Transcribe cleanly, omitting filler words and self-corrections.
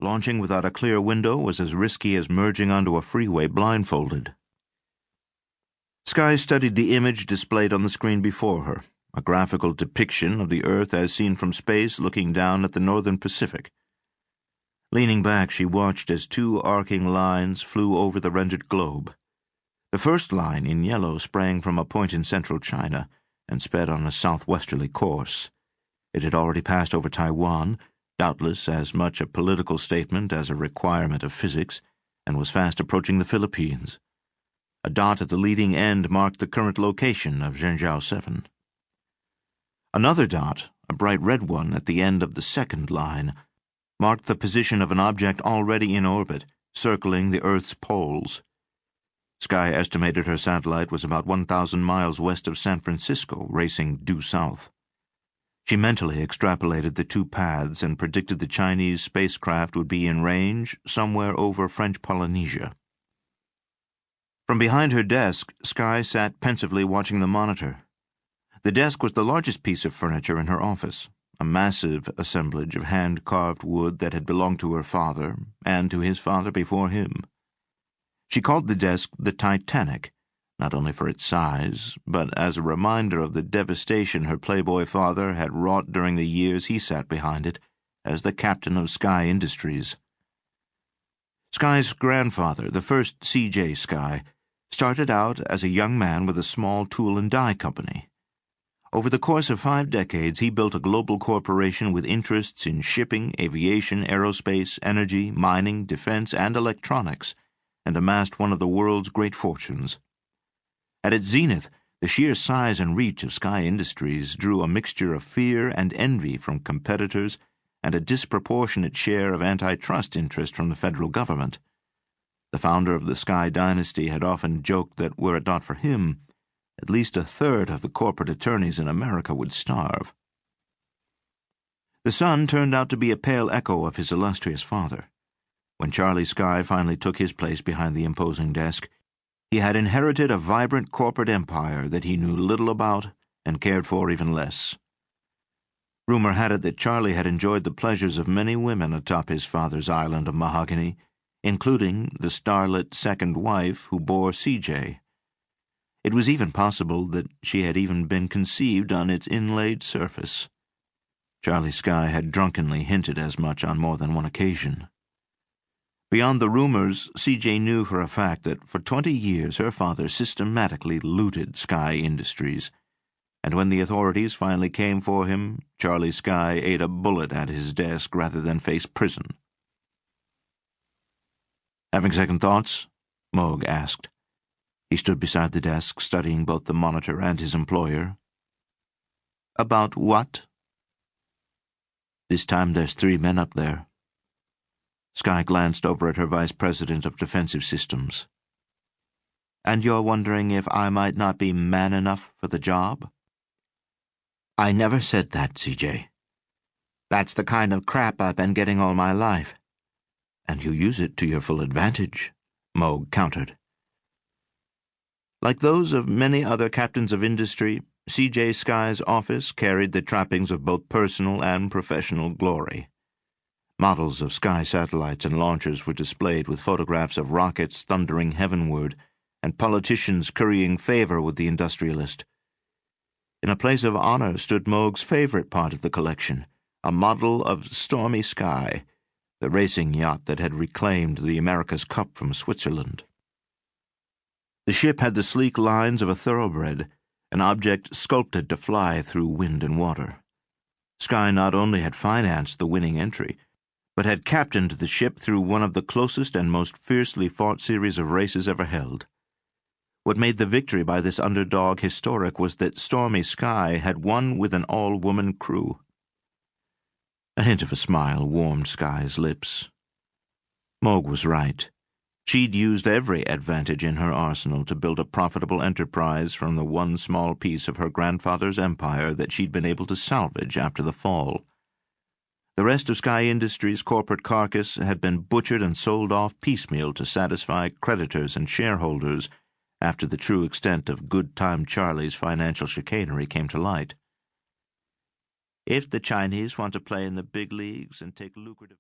Launching without a clear window was as risky as merging onto a freeway blindfolded. Skye studied the image displayed on the screen before her, a graphical depiction of the Earth as seen from space looking down at the northern Pacific. Leaning back, she watched as two arcing lines flew over the rendered globe. The first line, in yellow, sprang from a point in central China and sped on a southwesterly course. It had already passed over Taiwan, doubtless as much a political statement as a requirement of physics, and was fast approaching the Philippines. A dot at the leading end marked the current location of Zhengzhou 7. Another dot, a bright red one at the end of the second line, marked the position of an object already in orbit, circling the Earth's poles. Skye estimated her satellite was about 1,000 miles west of San Francisco, racing due south. She mentally extrapolated the two paths and predicted the Chinese spacecraft would be in range somewhere over French Polynesia. From behind her desk, Skye sat pensively watching the monitor. The desk was the largest piece of furniture in her office, a massive assemblage of hand-carved wood that had belonged to her father and to his father before him. She called the desk the Titanic, not only for its size, but as a reminder of the devastation her playboy father had wrought during the years he sat behind it as the captain of Skye Industries. Skye's grandfather, the first C.J. Skye, started out as a young man with a small tool and die company. Over the course of 5 decades, he built a global corporation with interests in shipping, aviation, aerospace, energy, mining, defense, and electronics, and amassed one of the world's great fortunes. At its zenith, the sheer size and reach of Skye Industries drew a mixture of fear and envy from competitors and a disproportionate share of antitrust interest from the federal government. The founder of the Skye dynasty had often joked that were it not for him, at least a third of the corporate attorneys in America would starve. The son turned out to be a pale echo of his illustrious father. When Charlie Skye finally took his place behind the imposing desk, he had inherited a vibrant corporate empire that he knew little about and cared for even less. Rumor had it that Charlie had enjoyed the pleasures of many women atop his father's island of mahogany, including the starlit second wife who bore C.J. It was even possible that she had even been conceived on its inlaid surface. Charlie Skye had drunkenly hinted as much on more than one occasion. Beyond the rumors, C.J. knew for a fact that for 20 years her father systematically looted Skye Industries, and when the authorities finally came for him, Charlie Skye ate a bullet at his desk rather than face prison. "Having second thoughts?" Moog asked. He stood beside the desk, studying both the monitor and his employer. "About what?" "This time there's 3 men up there." Skye glanced over at her vice president of defensive systems. "And you're wondering if I might not be man enough for the job?" "I never said that, C.J. That's the kind of crap I've been getting all my life." "And you use it to your full advantage," Moog countered. Like those of many other captains of industry, C.J. Skye's office carried the trappings of both personal and professional glory. Models of Skye satellites and launchers were displayed with photographs of rockets thundering heavenward and politicians currying favor with the industrialist. In a place of honor stood Moog's favorite part of the collection, a model of Stormy Skye, the racing yacht that had reclaimed the America's Cup from Switzerland. The ship had the sleek lines of a thoroughbred, an object sculpted to fly through wind and water. Skye not only had financed the winning entry, but had captained the ship through one of the closest and most fiercely fought series of races ever held. What made the victory by this underdog historic was that Stormy Skye had won with an all-woman crew. A hint of a smile warmed Skye's lips. Moog was right. She'd used every advantage in her arsenal to build a profitable enterprise from the one small piece of her grandfather's empire that she'd been able to salvage after the fall. The rest of Skye Industries' corporate carcass had been butchered and sold off piecemeal to satisfy creditors and shareholders after the true extent of Good Time Charlie's financial chicanery came to light. If the Chinese want to play in the big leagues and take lucrative